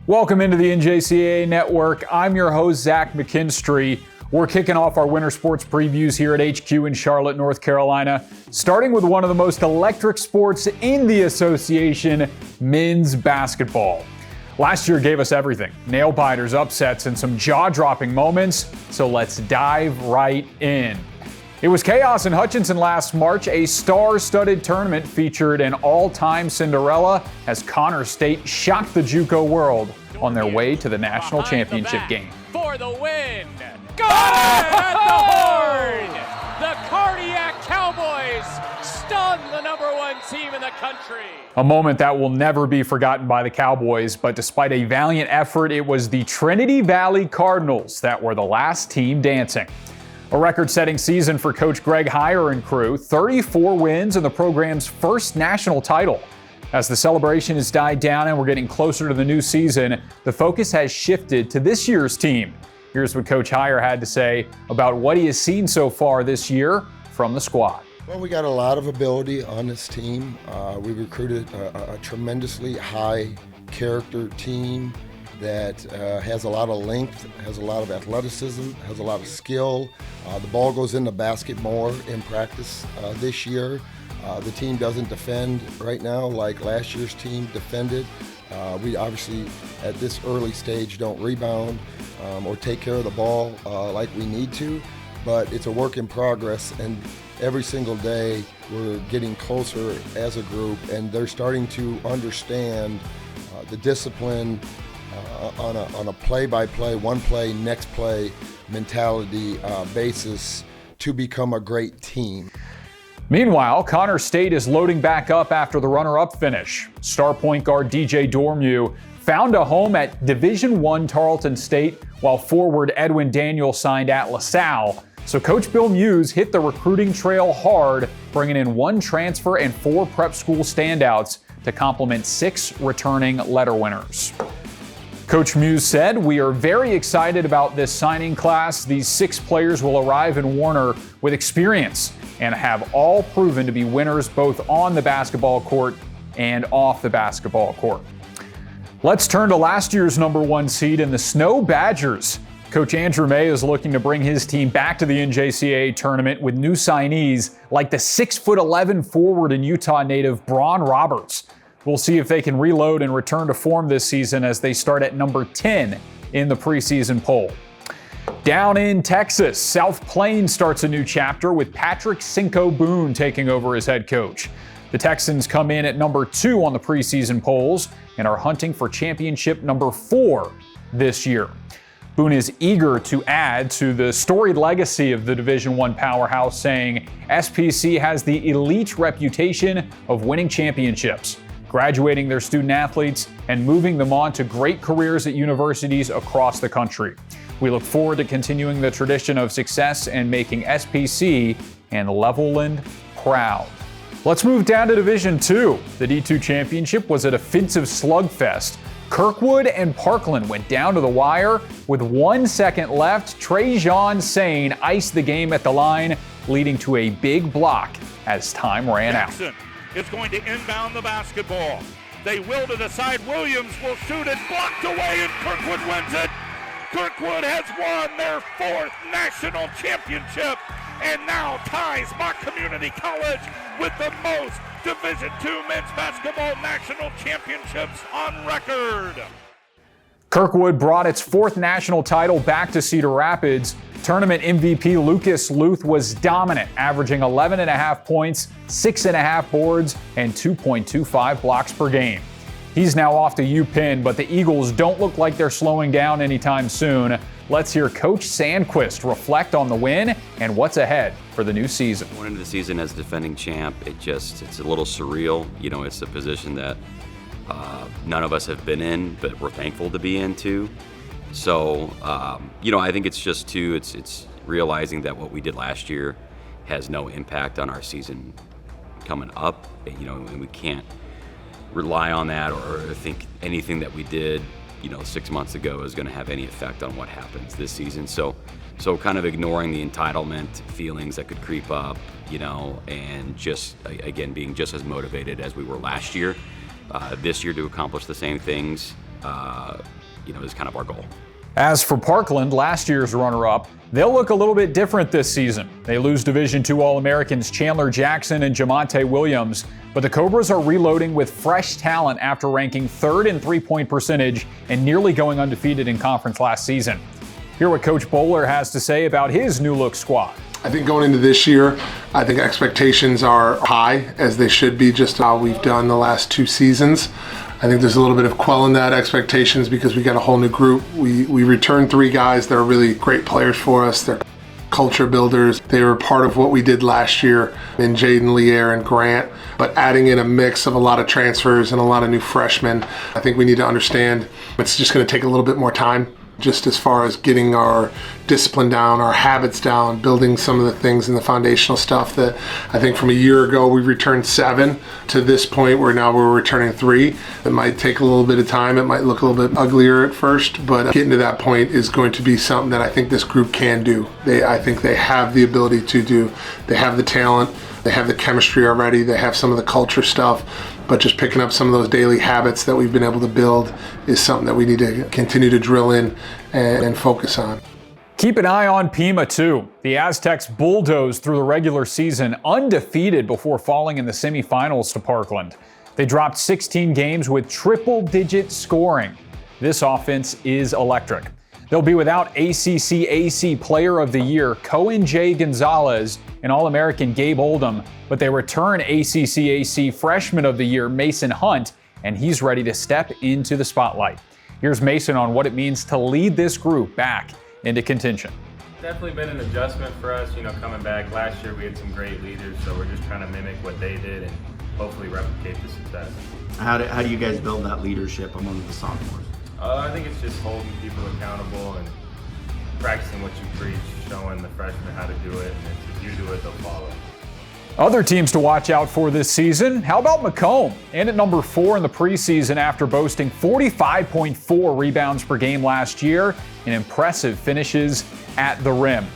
Welcome into the NJCAA Network. I'm your host, Zach McKinstry. We're kicking off our winter sports previews here at HQ in Charlotte, North Carolina, starting with one of the most electric sports in the association, men's basketball. Last year gave us everything, nail-biters, upsets, and some jaw-dropping moments, so let's dive right in. It was chaos in Hutchinson last March. A star-studded tournament featured an all-time Cinderella as Connor State shocked the JUCO world on their way to the national championship game. For the win! Got it at the horn! The Cardiac Cowboys stun the #1 team in the country. A moment that will never be forgotten by the Cowboys, but despite a valiant effort, it was the Trinity Valley Cardinals that were the last team dancing. A record-setting season for Coach Greg Heyer and crew, 34 wins and the program's first national title. As the celebration has died down and we're getting closer to the new season, the focus has shifted to this year's team. Here's what Coach Heyer had to say about what he has seen so far this year from the squad. Well, we got a lot of ability on this team. We recruited a tremendously high character team that has a lot of length, has a lot of athleticism, has a lot of skill. The ball goes in the basket more in practice this year. The team doesn't defend right now like last year's team defended. We obviously, at this early stage, don't rebound or take care of the ball like we need to, but it's a work in progress, and every single day we're getting closer as a group, and they're starting to understand the discipline on a play-by-play, one play, next play mentality basis to become a great team. Meanwhile, Connor State is loading back up after the runner-up finish. Star point guard DJ Dormew found a home at Division I Tarleton State, while forward Edwin Daniel signed at LaSalle. So Coach Bill Muse hit the recruiting trail hard, bringing in 1 transfer and 4 prep school standouts to complement 6 returning letter winners. Coach Muse said, "We are very excited about this signing class. These 6 players will arrive in Warner with experience and have all proven to be winners both on the basketball court and off the basketball court." Let's turn to last year's #1 seed in the Snow Badgers. Coach Andrew May is looking to bring his team back to the NJCAA tournament with new signees like the 6'11" forward and Utah native Braun Roberts. We'll see if they can reload and return to form this season as they start at number 10 in the preseason poll. Down in Texas, South Plains starts a new chapter with Patrick Cinco Boone taking over as head coach. The Texans come in at number 2 on the preseason polls and are hunting for championship number 4 this year. Boone is eager to add to the storied legacy of the Division I powerhouse, saying SPC has the elite reputation of winning championships, graduating their student athletes, and moving them on to great careers at universities across the country. We look forward to continuing the tradition of success and making SPC and Levelland proud. Let's move down to Division II. The D2 championship was a defensive slugfest. Kirkwood and Parkland went down to the wire. With 1 second left, Trajan Sane iced the game at the line, leading to a big block as time ran out. Is going to inbound the basketball. They will to the side. Williams will shoot it, blocked away, and Kirkwood wins it. Kirkwood has won their 4th national championship and now ties Mock Community College with the most Division II men's basketball national championships on record. Kirkwood brought its 4th national title back to Cedar Rapids. Tournament MVP Lucas Luth was dominant, averaging 11.5 points, 6.5 boards, and 2.25 blocks per game. He's now off to UPenn, but the Eagles don't look like they're slowing down anytime soon. Let's hear Coach Sandquist reflect on the win and what's ahead for the new season. Going into the season as defending champ, it's a little surreal. You know, it's a position that none of us have been in, but we're thankful to be in too. So, I think it's just it's realizing that what we did last year has no impact on our season coming up. And we can't rely on that or think anything that we did, 6 months ago is going to have any effect on what happens this season. So kind of ignoring the entitlement feelings that could creep up, and just, again, being just as motivated as we were last year, this year to accomplish the same things. is kind of our goal. As for Parkland, last year's runner-up, they'll look a little bit different this season. They lose Division II All-Americans Chandler Jackson and Jamonte Williams, but the Cobras are reloading with fresh talent after ranking third in three-point percentage and nearly going undefeated in conference last season. Hear what Coach Bowler has to say about his new-look squad. I think going into this year, I think expectations are high, as they should be, just how we've done the last 2 seasons. I think there's a little bit of quelling that expectations because we got a whole new group. We returned 3 guys that are really great players for us. They're culture builders. They were part of what we did last year in Jaden, Lear, and Grant, but adding in a mix of a lot of transfers and a lot of new freshmen. I think we need to understand it's just going to take a little bit more time, just as far as getting our discipline down, our habits down, building some of the things and the foundational stuff that I think from a year ago we returned 7 to this point where now we're returning 3. It might take a little bit of time. It might look a little bit uglier at first, but getting to that point is going to be something that I think this group can do. I think they have the ability to do. They have the talent. They have the chemistry already. They have some of the culture stuff. But just picking up some of those daily habits that we've been able to build is something that we need to continue to drill in and focus on. Keep an eye on Pima, too. The Aztecs bulldozed through the regular season undefeated before falling in the semifinals to Parkland. They dropped 16 games with triple-digit scoring. This offense is electric. They'll be without ACC Player of the Year Cohen J. Gonzalez and All-American Gabe Oldham, but they return ACC Freshman of the Year Mason Hunt, and he's ready to step into the spotlight. Here's Mason on what it means to lead this group back into contention. Definitely been an adjustment for us, coming back. Last year we had some great leaders, so we're just trying to mimic what they did and hopefully replicate the success. How do you guys build that leadership among the sophomores? I think it's just holding people accountable and practicing what you preach, showing the freshmen how to do it, and if you do it, they'll follow. Other teams to watch out for this season, how about Macomb? And at number 4 in the preseason after boasting 45.4 rebounds per game last year and impressive finishes at the rim.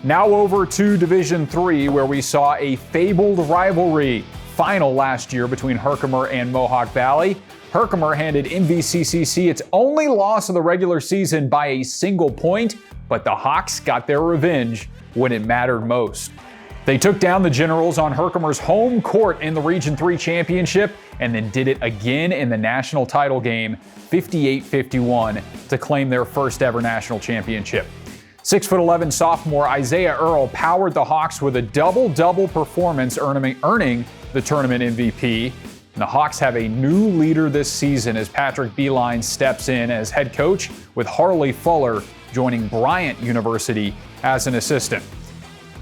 Now over to Division III, where we saw a fabled rivalry final last year between Herkimer and Mohawk Valley. Herkimer handed MVCCC its only loss of the regular season by a single point, but the Hawks got their revenge when it mattered most. They took down the Generals on Herkimer's home court in the Region 3 Championship and then did it again in the national title game, 58-51, to claim their first ever national championship. 6'11" sophomore Isaiah Earl powered the Hawks with a double-double performance, earning the tournament MVP. And the Hawks have a new leader this season as Patrick Beeline steps in as head coach, with Harley Fuller joining Bryant University as an assistant.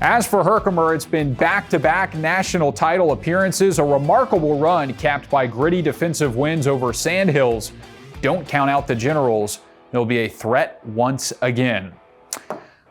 As for Herkimer, it's been back-to-back national title appearances, a remarkable run capped by gritty defensive wins over Sandhills. Don't count out the Generals. They'll be a threat once again.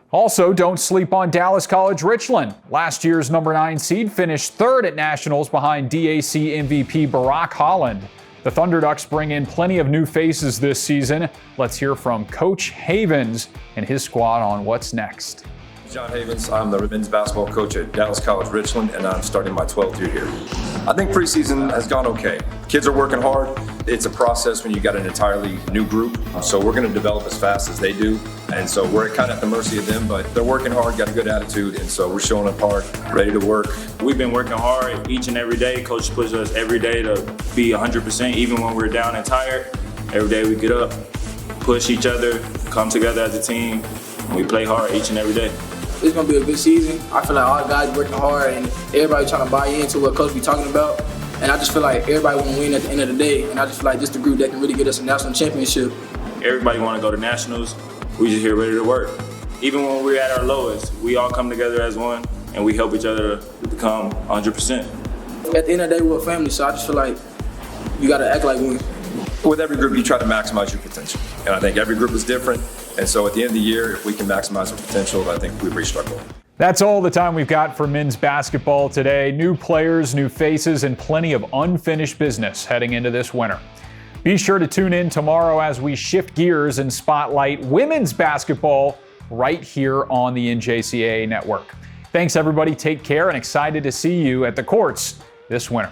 Also, don't sleep on Dallas College Richland. Last year's number 9 seed finished 3rd at nationals behind DAC MVP Barack Holland. The Thunderducks bring in plenty of new faces this season. Let's hear from Coach Havens and his squad on what's next. John Havens. I'm the men's basketball coach at Dallas College Richland, and I'm starting my 12th year here. I think preseason has gone okay. Kids are working hard. It's a process when you got an entirely new group, so we're going to develop as fast as they do, and so we're kind of at the mercy of them, but they're working hard, got a good attitude, and so we're showing up hard, ready to work. We've been working hard each and every day. Coach pushes us every day to be 100%, even when we're down and tired. Every day we get up, push each other, come together as a team, and we play hard each and every day. It's going to be a good season. I feel like all the guys working hard and everybody trying to buy into what Coach be talking about. And I just feel like everybody want to win at the end of the day. And I just feel like this is the group that can really get us a national championship. Everybody want to go to nationals. We just here ready to work. Even when we're at our lowest, we all come together as one and we help each other to become 100%. At the end of the day, we're a family, so I just feel like you got to act like one. With every group, you try to maximize your potential. And I think every group is different. And so at the end of the year, if we can maximize our potential, I think we've reached our goal. That's all the time we've got for men's basketball today. New players, new faces, and plenty of unfinished business heading into this winter. Be sure to tune in tomorrow as we shift gears and spotlight women's basketball right here on the NJCAA Network. Thanks, everybody. Take care, and excited to see you at the courts this winter.